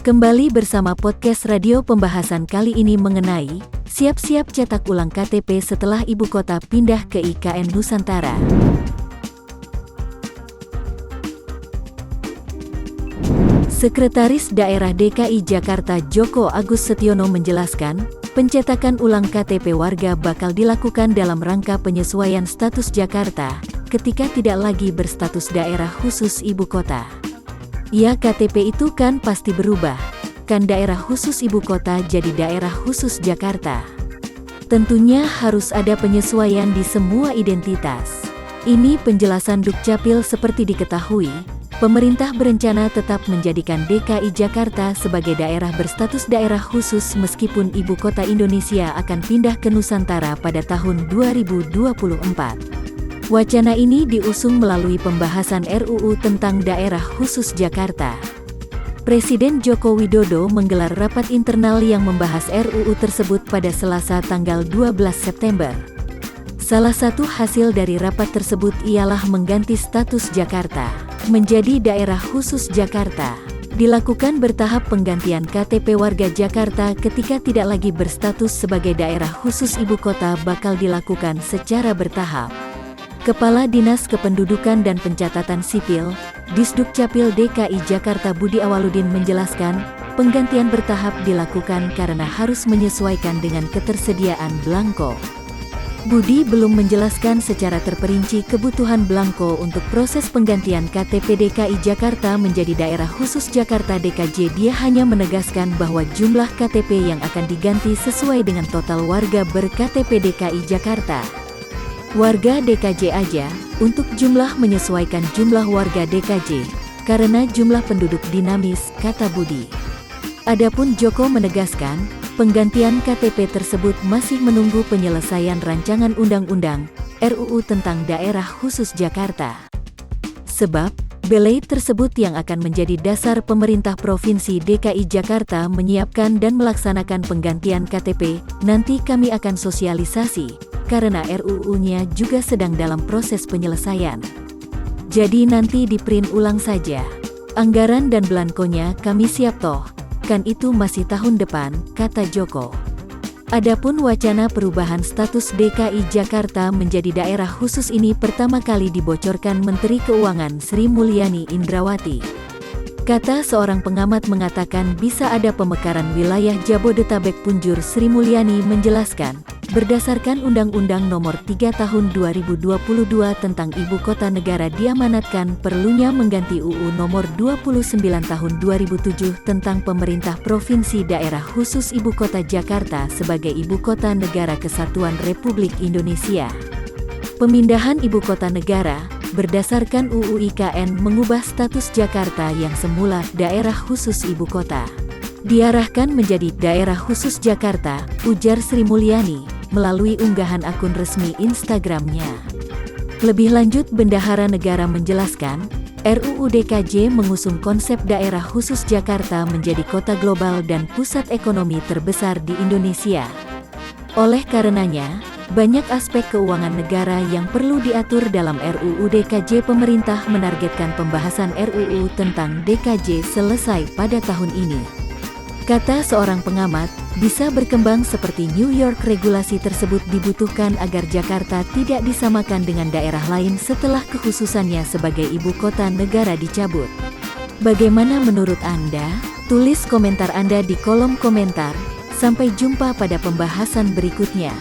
Kembali bersama podcast radio pembahasan kali ini mengenai siap-siap cetak ulang KTP setelah ibu kota pindah ke IKN Nusantara. Sekretaris Daerah DKI Jakarta Joko Agus Setiono menjelaskan, pencetakan ulang KTP warga bakal dilakukan dalam rangka penyesuaian status Jakarta ketika tidak lagi berstatus daerah khusus ibu kota. Ya, KTP itu kan pasti berubah, kan daerah khusus ibu kota jadi daerah khusus Jakarta. Tentunya harus ada penyesuaian di semua identitas. Ini penjelasan Dukcapil. Seperti diketahui, pemerintah berencana tetap menjadikan DKI Jakarta sebagai daerah berstatus daerah khusus meskipun ibu kota Indonesia akan pindah ke Nusantara pada tahun 2024. Wacana ini diusung melalui pembahasan RUU tentang daerah khusus Jakarta. Presiden Joko Widodo menggelar rapat internal yang membahas RUU tersebut pada Selasa tanggal 12 September. Salah satu hasil dari rapat tersebut ialah mengganti status Jakarta menjadi daerah khusus Jakarta. Dilakukan bertahap. Penggantian KTP warga Jakarta ketika tidak lagi berstatus sebagai daerah khusus ibu kota bakal dilakukan secara bertahap. Kepala Dinas Kependudukan dan Pencatatan Sipil, Disdukcapil DKI Jakarta Budi Awaludin menjelaskan, penggantian bertahap dilakukan karena harus menyesuaikan dengan ketersediaan belangko. Budi belum menjelaskan secara terperinci kebutuhan belangko untuk proses penggantian KTP DKI Jakarta menjadi daerah khusus Jakarta DKJ. Dia hanya menegaskan bahwa jumlah KTP yang akan diganti sesuai dengan total warga ber-KTP DKI Jakarta. Warga DKJ aja, untuk jumlah menyesuaikan jumlah warga DKJ, karena jumlah penduduk dinamis, kata Budi. Adapun Joko menegaskan, penggantian KTP tersebut masih menunggu penyelesaian rancangan undang-undang RUU tentang daerah khusus Jakarta. Sebab, belai tersebut yang akan menjadi dasar pemerintah Provinsi DKI Jakarta menyiapkan dan melaksanakan penggantian KTP, nanti kami akan sosialisasi, karena RUU-nya juga sedang dalam proses penyelesaian. Jadi nanti di-print ulang saja. Anggaran dan belangkonya kami siap toh, kan itu masih tahun depan, kata Joko. Adapun wacana perubahan status DKI Jakarta menjadi daerah khusus ini pertama kali dibocorkan Menteri Keuangan Sri Mulyani Indrawati. Kata seorang pengamat mengatakan bisa ada pemekaran wilayah Jabodetabek. Punjur Sri Mulyani menjelaskan, berdasarkan Undang-Undang Nomor 3 Tahun 2022 tentang Ibu Kota Negara diamanatkan perlunya mengganti UU Nomor 29 Tahun 2007 tentang Pemerintah Provinsi Daerah Khusus Ibu Kota Jakarta sebagai Ibu Kota Negara Kesatuan Republik Indonesia. Pemindahan Ibu Kota Negara berdasarkan UU IKN mengubah status Jakarta yang semula daerah khusus ibu kota, diarahkan menjadi daerah khusus Jakarta, ujar Sri Mulyani melalui unggahan akun resmi Instagramnya. Lebih lanjut, Bendahara Negara menjelaskan, RUU DKJ mengusung konsep daerah khusus Jakarta menjadi kota global dan pusat ekonomi terbesar di Indonesia. Oleh karenanya, banyak aspek keuangan negara yang perlu diatur dalam RUU DKJ. Pemerintah menargetkan pembahasan RUU tentang DKJ selesai pada tahun ini. Kata seorang pengamat, bisa berkembang seperti New York. Regulasi tersebut dibutuhkan agar Jakarta tidak disamakan dengan daerah lain setelah kekhususannya sebagai ibu kota negara dicabut. Bagaimana menurut Anda? Tulis komentar Anda di kolom komentar. Sampai jumpa pada pembahasan berikutnya.